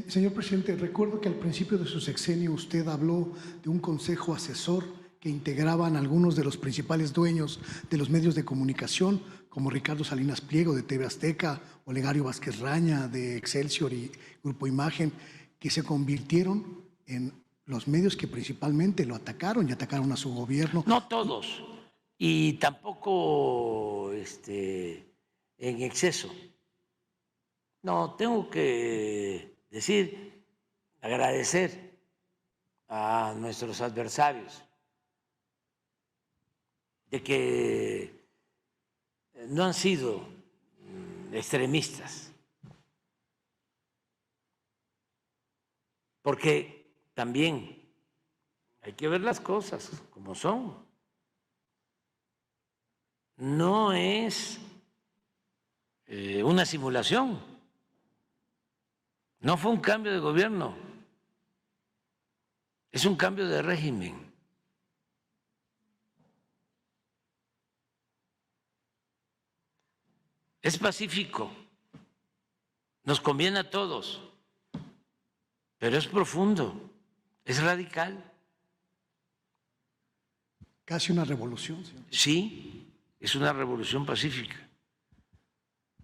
Señor presidente, recuerdo que al principio de su sexenio usted habló de un consejo asesor que integraban algunos de los principales dueños de los medios de comunicación, como Ricardo Salinas Pliego de TV Azteca, Olegario Vázquez Raña de Excelsior y Grupo Imagen, que se convirtieron en los medios que principalmente lo atacaron y atacaron a su gobierno. No todos, y tampoco en exceso. No, tengo que decir, agradecer a nuestros adversarios de que no han sido extremistas, porque también hay que ver las cosas como son. No es una simulación, no fue un cambio de gobierno, es un cambio de régimen. Es pacífico, nos conviene a todos, pero es profundo, es radical. Casi una revolución, señor. Sí, es una revolución pacífica,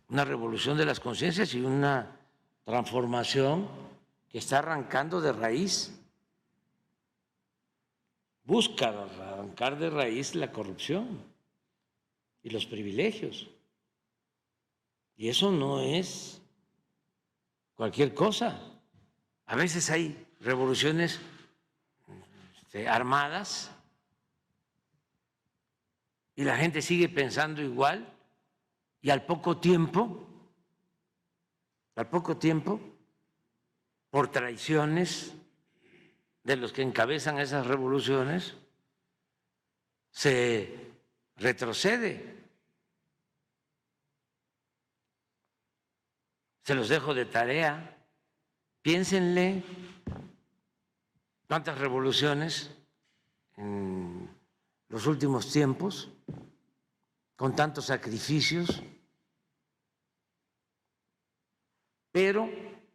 una revolución de las conciencias y una transformación que está arrancando de raíz. Busca arrancar de raíz la corrupción y los privilegios. Y eso no es cualquier cosa. A veces hay revoluciones armadas y la gente sigue pensando igual y al poco tiempo, por traiciones de los que encabezan esas revoluciones, se retrocede. Se los dejo de tarea. Piénsenle cuántas revoluciones en los últimos tiempos, con tantos sacrificios, pero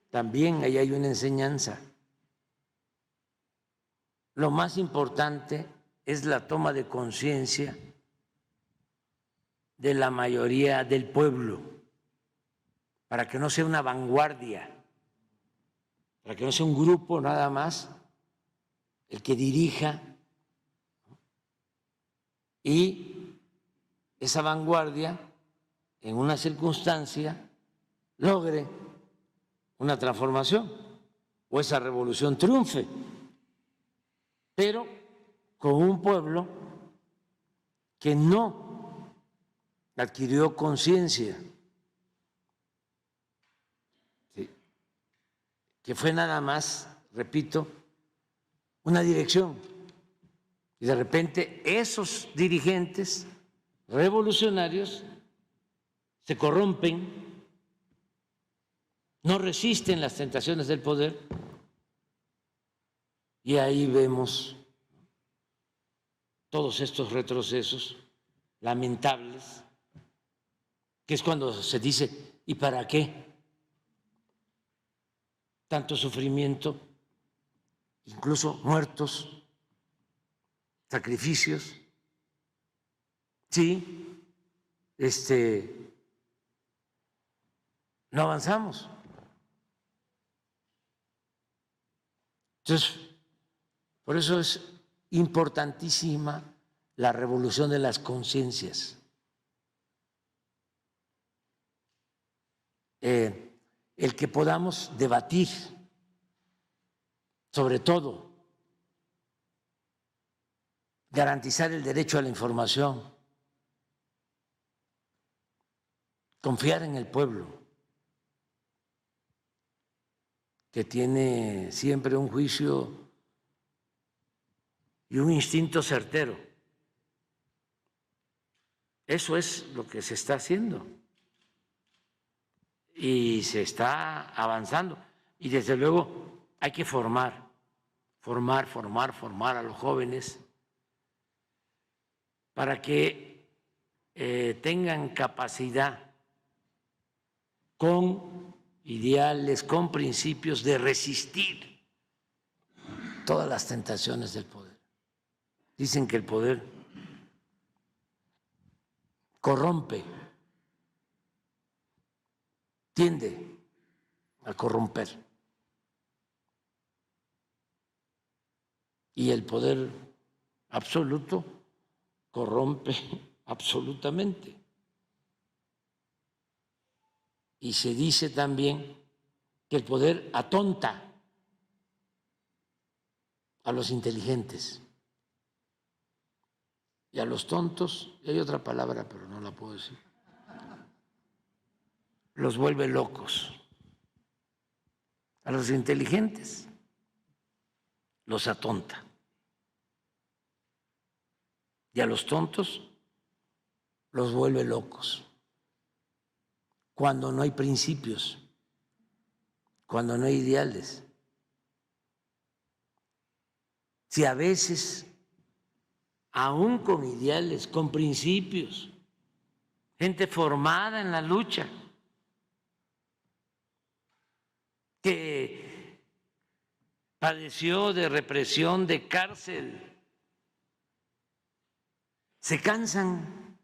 también ahí hay una enseñanza. Lo más importante es la toma de conciencia de la mayoría del pueblo, para que no sea una vanguardia, para que no sea un grupo nada más el que dirija y esa vanguardia en una circunstancia logre una transformación o esa revolución triunfe, pero con un pueblo que no adquirió conciencia, ¿sí?, que fue nada más, repito, una dirección. Y de repente esos dirigentes revolucionarios se corrompen, no resisten las tentaciones del poder y ahí vemos todos estos retrocesos lamentables, que es cuando se dice, ¿y para qué tanto sufrimiento, incluso muertos, sacrificios? Sí, no avanzamos. Entonces, por eso es importantísima la revolución de las conciencias. El que podamos debatir, sobre todo, garantizar el derecho a la información, confiar en el pueblo, que tiene siempre un juicio y un instinto certero. Eso es lo que se está haciendo y se está avanzando. Y desde luego hay que formar a los jóvenes para que tengan capacidad con ideales, con principios de resistir todas las tentaciones del poder. Dicen que el poder corrompe, tiende a corromper. Y el poder absoluto corrompe absolutamente. Y se dice también que el poder atonta a los inteligentes y a los tontos, y hay otra palabra, pero no la puedo decir, los vuelve locos. A los inteligentes los atonta y a los tontos los vuelve locos. Cuando no hay principios, cuando no hay ideales. Si a veces, aún con ideales, con principios, gente formada en la lucha, que padeció de represión, de cárcel, se cansan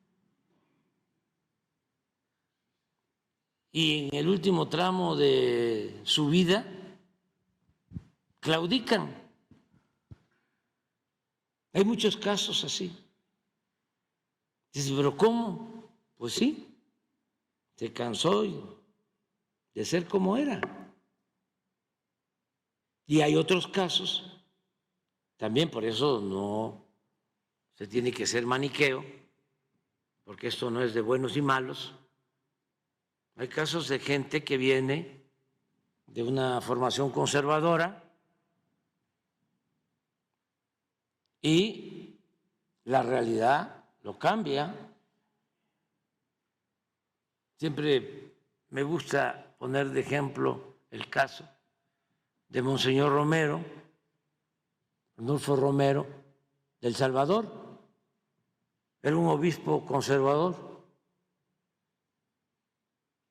y en el último tramo de su vida claudican. Hay muchos casos así. Dices, ¿pero cómo? Pues sí, se cansó de ser como era. Y hay otros casos, también por eso no se tiene que ser maniqueo, porque esto no es de buenos y malos. Hay casos de gente que viene de una formación conservadora y la realidad lo cambia. Siempre me gusta poner de ejemplo el caso de Monseñor Romero, Arnulfo Romero, de El Salvador. Era un obispo conservador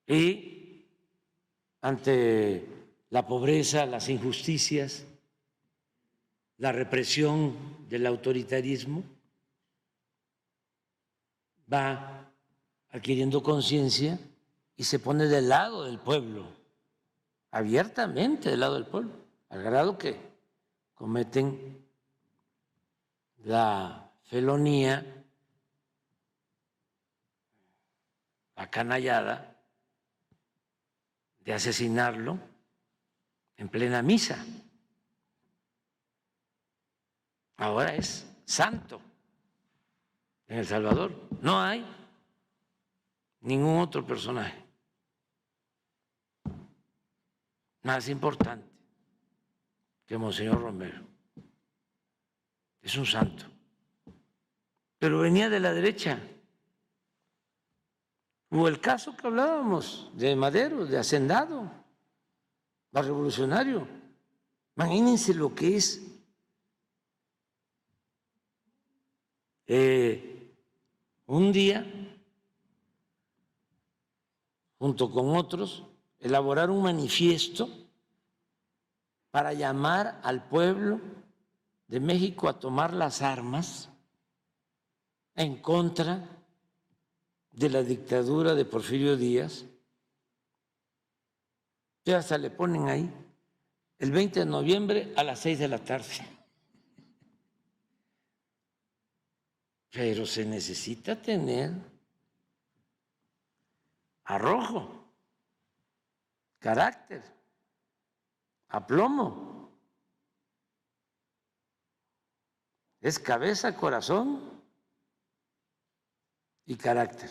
y ante la pobreza, las injusticias, la represión del autoritarismo, va adquiriendo conciencia y se pone del lado del pueblo, abiertamente del lado del pueblo, al grado que cometen la felonía, la canallada de asesinarlo en plena misa. Ahora es santo en El Salvador. No hay ningún otro personaje más importante que Monseñor Romero. Es un santo. Pero venía de la derecha. Hubo el caso que hablábamos de Madero, de Hacendado, el revolucionario. Imagínense lo que es un día, junto con otros, elaborar un manifiesto para llamar al pueblo de México a tomar las armas en contra de la dictadura de Porfirio Díaz. Ya hasta le ponen ahí el 20 de noviembre a las 6 de la tarde. Pero se necesita tener arrojo, carácter, aplomo. Es cabeza, corazón y carácter.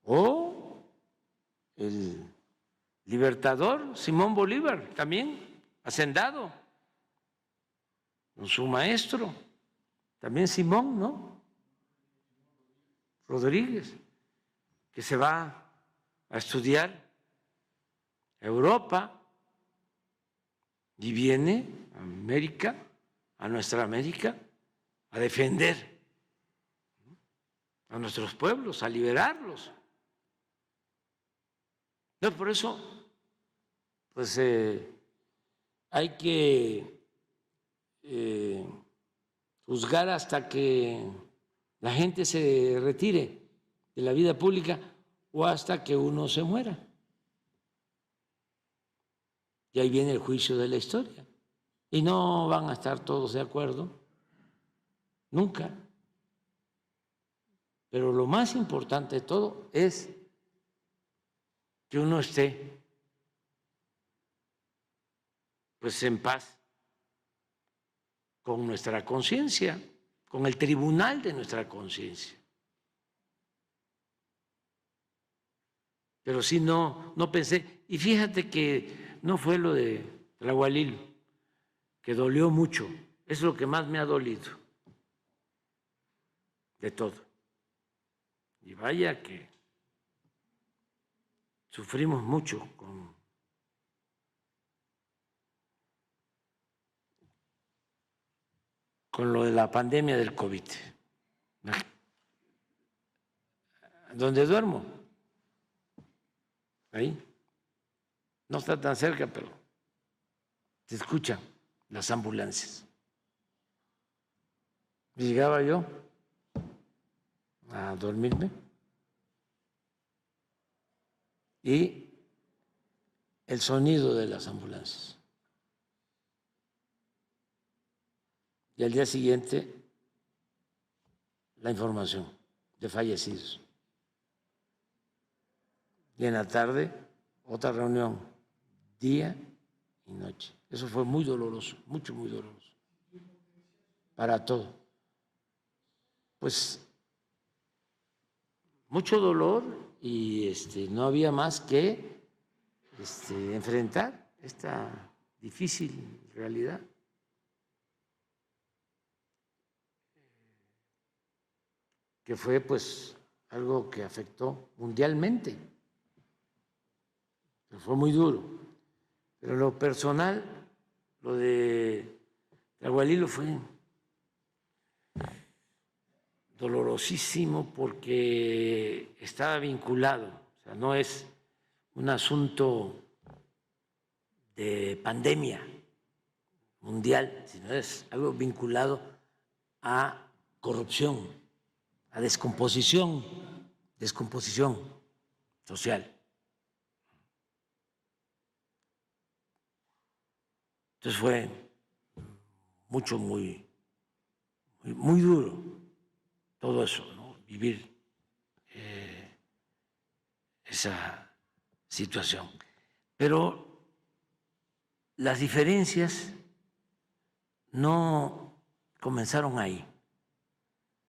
O el libertador Simón Bolívar, también hacendado, con su maestro, también Simón, ¿no? Rodríguez, que se va a estudiar a Europa y viene a América, a nuestra América, a defender a nuestros pueblos, a liberarlos. No, por eso, pues hay que juzgar hasta que la gente se retire de la vida pública o hasta que uno se muera. Y ahí viene el juicio de la historia. Y no van a estar todos de acuerdo, nunca. Pero lo más importante de todo es que uno esté pues en paz con nuestra conciencia, con el tribunal de nuestra conciencia. Pero sí no pensé, y fíjate que no fue lo de Tlahualilo, que dolió mucho, es lo que más me ha dolido de todo. Y vaya que sufrimos mucho con lo de la pandemia del COVID. ¿Dónde duermo? Ahí. No está tan cerca, pero se escuchan las ambulancias. Llegaba yo a dormirme y el sonido de las ambulancias. Y al día siguiente, la información de fallecidos. Y en la tarde, otra reunión, día y noche. Eso fue muy doloroso, muy doloroso. Para todo. Pues mucho dolor y no había más que enfrentar esta difícil realidad. Que fue pues algo que afectó mundialmente, que fue muy duro. Pero lo personal, lo de Tlahualilo fue dolorosísimo porque estaba vinculado, o sea, no es un asunto de pandemia mundial, sino es algo vinculado a corrupción, a descomposición social. Entonces fue muy duro todo eso, ¿no? Vivir esa situación. Pero las diferencias no comenzaron ahí.